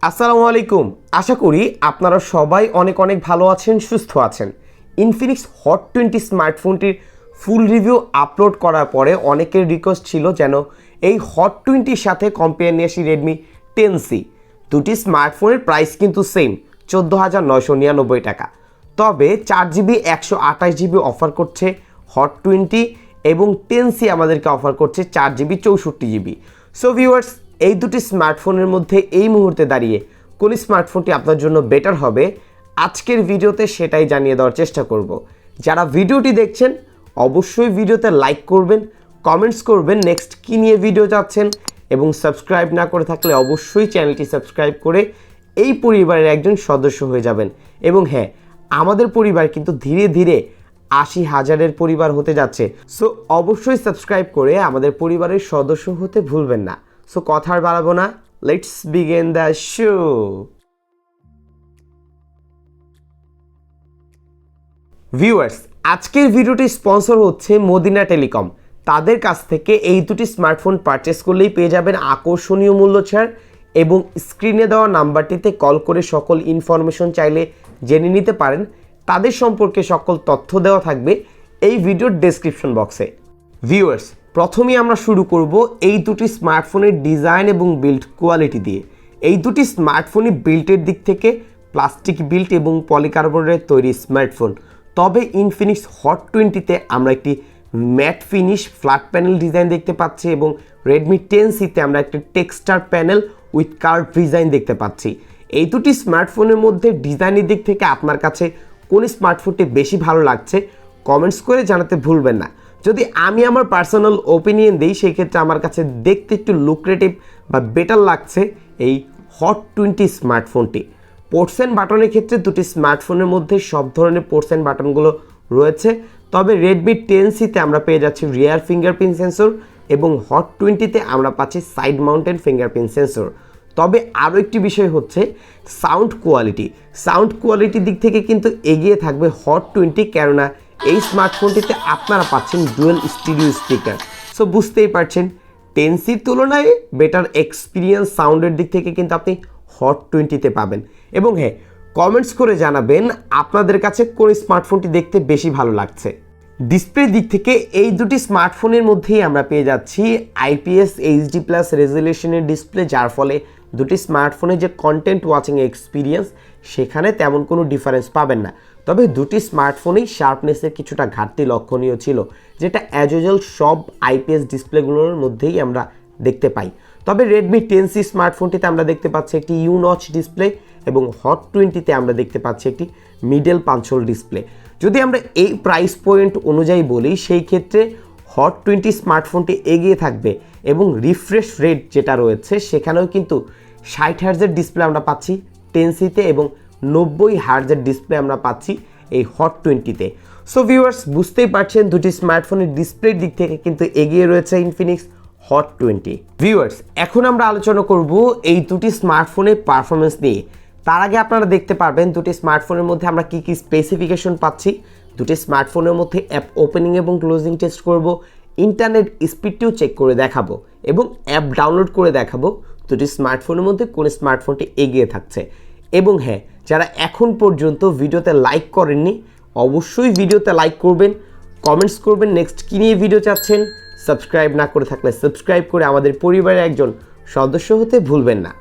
আসসালামু আলাইকুম। আশা করি আপনারা সবাই অনেক অনেক ভালো আছেন, সুস্থ আছেন। ইনফিনিক্স হট 20 স্মার্টফোনটির ফুল রিভিউ আপলোড করার পরে অনেকের রিকোয়েস্ট ছিল যেন এই হট 20-র সাথে কম্পেয়ার নিয়ে আসি রেডমি 10C। দুটি স্মার্টফোনের প্রাইস কিন্তু সেম, 14,999 টাকা। তবে 4GB 128GB অফার করছে হট 20 এবং 10C আমাদেরকে অফার করছে 4GB 64GB। সো ভিউয়ার্স, এই দুটি স্মার্টফোনের মধ্যে এই মুহূর্তে দাঁড়িয়ে কোন স্মার্টফোনটি আপনার জন্য বেটার হবে আজকের ভিডিওতে সেটাই জানিয়ে দেওয়ার চেষ্টা করব। যারা ভিডিওটি দেখছেন অবশ্যই ভিডিওতে লাইক করবেন, কমেন্টস করবেন নেক্সট কী নিয়ে ভিডিও চাচ্ছেন, এবং সাবস্ক্রাইব না করে থাকলে অবশ্যই চ্যানেলটি সাবস্ক্রাইব করে এই পরিবারের একজন সদস্য হয়ে যাবেন। এবং হ্যাঁ, আমাদের পরিবার কিন্তু ধীরে ধীরে 80,000-এর পরিবার হতে যাচ্ছে। সো অবশ্যই সাবস্ক্রাইব করে আমাদের পরিবারের সদস্য হতে ভুলবেন না। সো কথা আর বাড়াবো না, let's begin the show. Viewers, আজকের ভিডিওটি স্পন্সর হচ্ছে মদিনা টেলিকম। তাদের কাছ থেকে এই দুটি স্মার্টফোন পারচেস করলেই পেয়ে যাবেন আকর্ষণীয় মূল্য ছাড়, এবং স্ক্রিনে দেওয়া নাম্বারটিতে কল করে সকল ইনফরমেশন চাইলে জেনে নিতে পারেন। তাদের সম্পর্কে সকল তথ্য দেওয়া থাকবে এই ভিডিওর ডেসক্রিপশন বক্সে। ভিউয়ার্স, প্রথমেই আমরা শুরু করব এই দুটি স্মার্টফোনের ডিজাইন এবং বিল্ড কোয়ালিটি দিয়ে। এই দুটি স্মার্টফোনই বিল্ডের দিক থেকে প্লাস্টিক বিল্ড এবং পলিকার্বনেটের তৈরি স্মার্টফোন। তবে ইনফিনিক্স হট 20-তে আমরা একটি mat finish flat panel design দেখতে পাচ্ছি, এবং রেডমি 10C-তে আমরা একটি texture panel with curve design দেখতে পাচ্ছি। এই দুটি স্মার্টফোনের মধ্যে ডিজাইনের দিক থেকে আপনার কাছে কোন স্মার্টফোনটি বেশি ভালো লাগছে কমেন্টস করে জানাতে ভুলবেন না। যদি আমি আমার পার্সোনাল ওপিনিয়ন দিই, সেই ক্ষেত্রে আমার কাছে দেখতে একটু লুক্রেটিভ বা বেটার লাগছে এই হট 20 স্মার্টফোনটি। পোর্টস অ্যান্ড বাটনের ক্ষেত্রে দুটি স্মার্টফোনের মধ্যে সব ধরনের পোর্টস অ্যান্ড বাটনগুলো রয়েছে। তবে রেডমি 10C-তে আমরা পেয়ে যাচ্ছি রিয়ার ফিঙ্গারপ্রিন্ট সেন্সর, এবং হট 20-তে আমরা পাচ্ছি সাইড মাউন্টেন ফিঙ্গারপ্রিন্ট সেন্সর। তবে আরও একটি বিষয় হচ্ছে সাউন্ড কোয়ালিটি। সাউন্ড কোয়ালিটির দিক থেকে কিন্তু এগিয়ে থাকবে হট 20, কেননা এই স্মার্টফোনটিতে আপনারা পাচ্ছেন ডুয়েল স্টিরিও স্পিকার। সো বুঝতেই পারছেন 10Cর তুলনায় বেটার এক্সপিরিয়েন্স সাউন্ডের দিক থেকে কিন্তু আপনি হট 20-তে পাবেন। এবং হ্যাঁ, কমেন্টস করে জানাবেন আপনাদের কাছে কোন স্মার্টফোনটি দেখতে বেশি ভালো লাগছে। ডিসপ্লের দিক থেকে এই দুটি স্মার্টফোনের মধ্যেই আমরা পেয়ে যাচ্ছি IPS HD+ রেজলিউশনের ডিসপ্লে, যার ফলে দুটি স্মার্টফোনের যে কন্টেন্ট ওয়াচিং এক্সপিরিয়েন্স সেখানে তেমন কোনো ডিফারেন্স পাবেন না। তবে দুটি স্মার্টফোনেই শার্পনেসের কিছুটা ঘাটতি লক্ষণীয় ছিল, যেটা অ্যাজ ইউজুয়াল সব IPS ডিসপ্লেগুলোর মধ্যেই আমরা দেখতে পাই। তবে রেডমি 10C স্মার্টফোনটিতে আমরা দেখতে পাচ্ছি একটি ইউনচ ডিসপ্লে, এবং হট 20-তে আমরা দেখতে পাচ্ছি একটি মিডল পাঞ্চহোল ডিসপ্লে। যদি আমরা এই প্রাইস পয়েন্ট অনুযায়ী বলি, সেই ক্ষেত্রে হট 20 স্মার্টফোনটি এগিয়ে থাকবে, এবং রিফ্রেশ রেট যেটা রয়েছে সেখানেও কিন্তু 60 হার্জের ডিসপ্লে আমরা পাচ্ছি 10C-তে, এবং 90 হার্জের ডিসপ্লে আমরা পাচ্ছি এই হট 20-তে। সো ভিউয়ার্স, বুঝতেই পারছেন দুটি স্মার্টফোনের ডিসপ্লের দিক থেকে কিন্তু এগিয়ে রয়েছে ইনফিনিক্স হট 20। ভিউয়ার্স, এখন আমরা আলোচনা করব এই দুটি স্মার্টফোনের পারফরমেন্স নিয়ে। তার আগে আপনারা দেখতে পারবেন দুটি স্মার্টফোনের মধ্যে আমরা কী কী স্পেসিফিকেশন পাচ্ছি। দুটি স্মার্টফোনের মধ্যে অ্যাপ ওপেনিং এবং ক্লোজিং টেস্ট করব, ইন্টারনেট স্পিডটিও চেক করে দেখাবো, এবং অ্যাপ ডাউনলোড করে দেখাবো দুটি স্মার্টফোনের মধ্যে কোন স্মার্টফোনটি এগিয়ে থাকছে। এবং হ্যাঁ, যারা এখন পর্যন্ত ভিডিওতে লাইক করেননি অবশ্যই ভিডিওতে লাইক করবেন, কমেন্টস করবেন নেক্সট কী নিয়ে ভিডিও চাচ্ছেন। সাবস্ক্রাইব না করে থাকলে সাবস্ক্রাইব করে আমাদের পরিবারের একজন সদস্য হতে ভুলবেন না।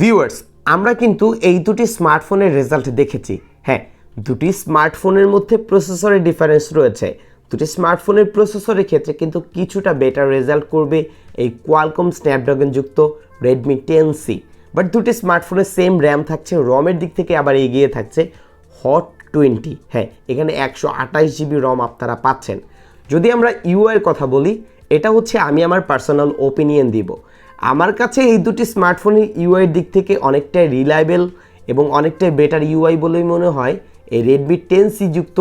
ভিউয়ার্স, আমরা কিন্তু এই দুটি স্মার্টফোনের রেজাল্ট দেখেছি। হ্যাঁ, দুটি স্মার্টফোনের মধ্যে প্রসেসরের ডিফারেন্স রয়েছে। দুটি স্মার্টফোনের প্রসেসরের ক্ষেত্রে কিন্তু কিছুটা বেটার রেজাল্ট করবে এই কোয়ালকম স্ন্যাপড্রাগন যুক্ত রেডমি 10C। বাট দুটি স্মার্টফোনের সেম র্যাম থাকছে, রমের দিক থেকে আবার এগিয়ে থাকছে হট 20। হ্যাঁ, এখানে 128 GB রম আপনারা পাচ্ছেন। যদি আমরা ইউআইয়ের কথা বলি, এটা হচ্ছে আমি আমার পার্সোনাল ওপিনিয়ন দিব। আমার কাছে এই দুটি স্মার্টফোনের ইউআইয়ের দিক থেকে অনেকটাই রিলায়েবল এবং অনেকটাই বেটার ইউআই বলেই মনে হয় এই রেডমি 10C যুক্ত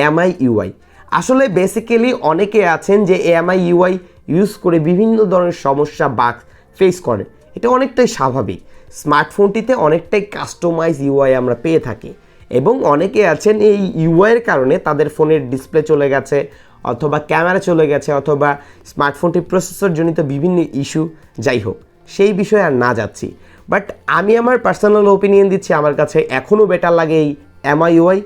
এমআই ইউআই। আসলে বেসিক্যালি অনেকে আছেন যে এমআই ইউআই ইউজ করে বিভিন্ন ধরনের সমস্যা বাগ ফেস করে, এটা অনেকটাই স্বাভাবিক। স্মার্টফোনটিতে অনেকটাই কাস্টমাইজ ইউআই আমরা পেয়ে থাকি এবং অনেকে আছেন এই ইউআইয়ের কারণে তাদের ফোনের ডিসপ্লে চলে গেছে অথবা ক্যামেরা চলে গেছে অথবা স্মার্টফোনটির প্রসেসর জনিত বিভিন্ন ইস্যু, যাই হোক সেই বিষয়ে আর না যাচ্ছি। বাট আমি আমার পার্সোনাল ওপিনিয়ন দিচ্ছি, আমার কাছে এখনও বেটার লাগে এই এমআই ইউআই।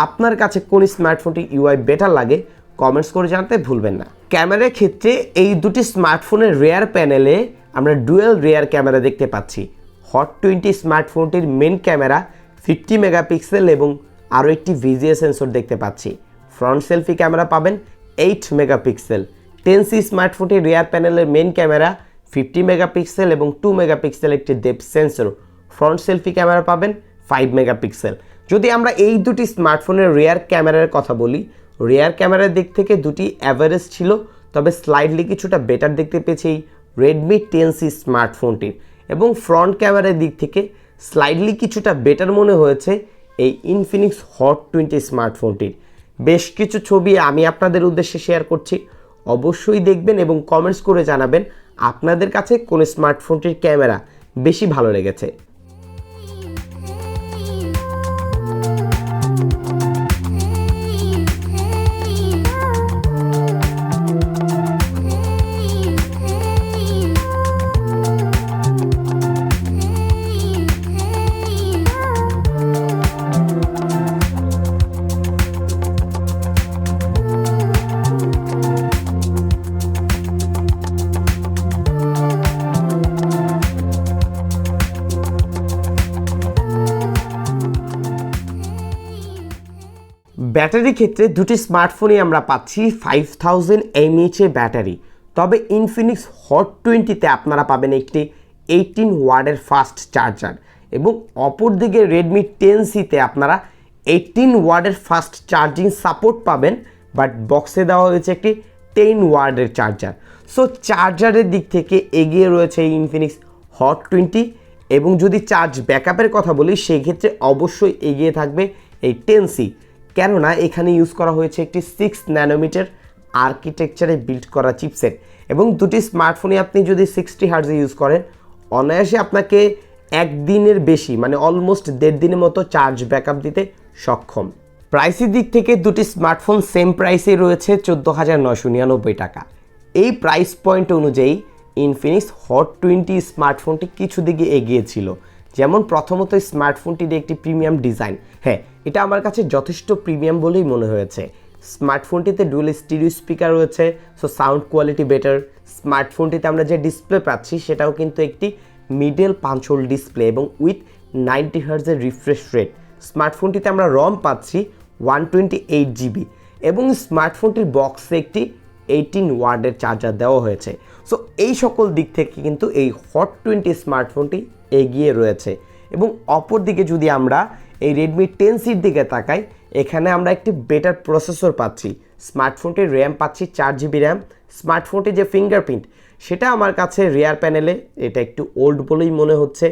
আপনার কাছে কোন স্মার্টফোনটির ইউআই বেটার লাগে কমেন্টস করে জানাতে ভুলবেন না। ক্যামেরার ক্ষেত্রে এই দুটি স্মার্টফোনের রেয়ার প্যানেলে আমরা ডুয়েল রেয়ার ক্যামেরা দেখতে পাচ্ছি। হট 20 স্মার্টফোনটির মেন ক্যামেরা 50 মেগাপিক্সেল এবং আরও একটি ভিজিএ সেন্সর দেখতে পাচ্ছি। ফ্রন্ট সেলফি ক্যামেরা পাবেন 8 মেগাপিক্সেল। 10C স্মার্টফোনটির রেয়ার প্যানেলের মেন ক্যামেরা 50 মেগাপিক্সেল এবং 2 মেগাপিক্সেল একটি depth sensor. Front selfie camera পাবেন 5 মেগাপিক্সেল। যদি আমরা এই দুটি স্মার্টফোনের রেয়ার ক্যামেরার কথা বলি, রেয়ার ক্যামেরার দিক থেকে দুটি অ্যাভারেজ ছিল, তবে স্লাইডলি কিছুটা বেটার দেখতে পেয়েছি এই রেডমি 10C স্মার্টফোনটির। এবং ফ্রন্ট ক্যামেরার দিক থেকে স্লাইডলি কিছুটা বেটার মনে হয়েছে এই ইনফিনিক্স হট 20 স্মার্টফোনটির। বেশ কিছু ছবি আমি আপনাদের উদ্দেশ্যে শেয়ার করছি, অবশ্যই দেখবেন এবং কমেন্টস করে জানাবেন আপনাদের কাছে কোন স্মার্টফোনটির ক্যামেরা বেশি ভালো লেগেছে। ব্যাটারি ক্ষেত্রে দুটি স্মার্টফোনই আমরা পাচ্ছি 5000 mAh এর ব্যাটারি, তবে ইনফিনিক্স হট 20তে আপনারা পাবেন একটি 18 ওয়াটের ফাস্ট চার্জার এবং অপরদিকে রেডমি 10Cতে আপনারা 18 ওয়াটের ফাস্ট চার্জিং সাপোর্ট পাবেন, বাট বক্সে দেওয়া হয়েছে একটি 10 ওয়াটের চার্জার। সো চার্জারের দিক থেকে এগিয়ে রয়েছে এই ইনফিনিক্স হট 20। এবং যদি চার্জ ব্যাকআপের কথা বলি, সেই ক্ষেত্রে অবশ্যই এগিয়ে থাকবে এই 10C, কেননা এখানে ইউজ করা হয়েছে একটি 6 ন্যানোমিটার আর্কিটেকচারে বিল্ড করা চিপসেট এবং দুটি স্মার্টফোনে আপনি যদি 60 হার্টজে ইউজ করেন, অনায়াসে আপনাকে একদিনের বেশি মানে অলমোস্ট 1.5 দিনের মতো চার্জ ব্যাকআপ দিতে সক্ষম। প্রাইসের দিক থেকে দুটি স্মার্টফোন সেম প্রাইসে রয়েছে 14,999 টাকা। এই প্রাইস পয়েন্ট অনুযায়ী ইনফিনিক্স হট 20 স্মার্টফোনটি কিছু দিকে এগিয়ে ছিল। যেমন প্রথমত স্মার্টফোনটির একটি প্রিমিয়াম ডিজাইন, হ্যাঁ এটা আমার কাছে যথেষ্ট প্রিমিয়াম বলেই মনে হয়েছে। স্মার্টফোনটিতে ডুয়েল স্টিরিও স্পিকার রয়েছে, সো সাউন্ড কোয়ালিটি বেটার। স্মার্টফোনটিতে আমরা যে ডিসপ্লে পাচ্ছি সেটাও কিন্তু একটি মিডল পাঞ্চহোল ডিসপ্লে এবং উইথ 90 হার্টজের রিফ্রেশ রেট। স্মার্টফোনটিতে আমরা রম পাচ্ছি 128 GB এবং স্মার্টফোনটির বক্সে একটি 18 ওয়াটের চার্জার দেওয়া হয়েছে। সো এই সকল দিক থেকে কিন্তু এই হট 20 স্মার্টফোনটি এগিয়ে রয়েছে। এবং অপরদিকে যদি আমরা এই রেডমি 10Cর দিকে তাকাই, এখানে আমরা একটি বেটার প্রসেসর পাচ্ছি। স্মার্টফোনটির র্যাম পাচ্ছি 4 GB র্যাম। স্মার্টফোনটির যে ফিঙ্গারপ্রিন্ট সেটা আমার কাছে রিয়ার প্যানেলে এটা একটু ওল্ড বলেই মনে হচ্ছে।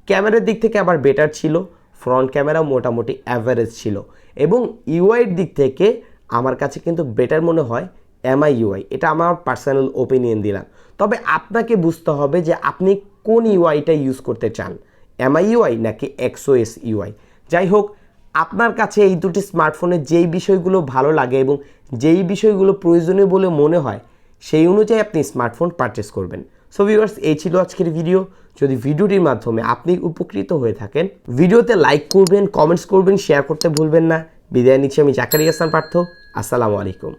ক্যামেরার দিক থেকে আবার বেটার ছিল, ফ্রন্ট ক্যামেরা মোটামুটি অ্যাভারেজ ছিল এবং ইউআইয়ের দিক থেকে আমার কাছে কিন্তু বেটার মনে হয় এমআই ইউআই। এটা আমার পার্সোনাল ওপিনিয়ন দিলাম, তবে আপনাকে বুঝতে হবে যে আপনি কোন ইউআইটা ইউজ করতে চান, এমআই ইউআই নাকি এক্সওএস ইউআই। যাই হোক, আপনার কাছে এই দুটি স্মার্টফোনের যেই বিষয়গুলো ভালো লাগে এবং যেই বিষয়গুলো প্রয়োজনীয় বলে মনে হয় সেই অনুযায়ী আপনি স্মার্টফোন পারচেস করবেন। সো ভিউয়ার্স, এই ছিল আজকের ভিডিও। যদি ভিডিওটির মাধ্যমে আপনি উপকৃত হয়ে থাকেন, ভিডিওতে লাইক করবেন, কমেন্টস করবেন, শেয়ার করতে ভুলবেন না। বিদায় নিচ্ছি আমি জাকারিয়া হাসান পার্থ। আসসালামু আলাইকুম।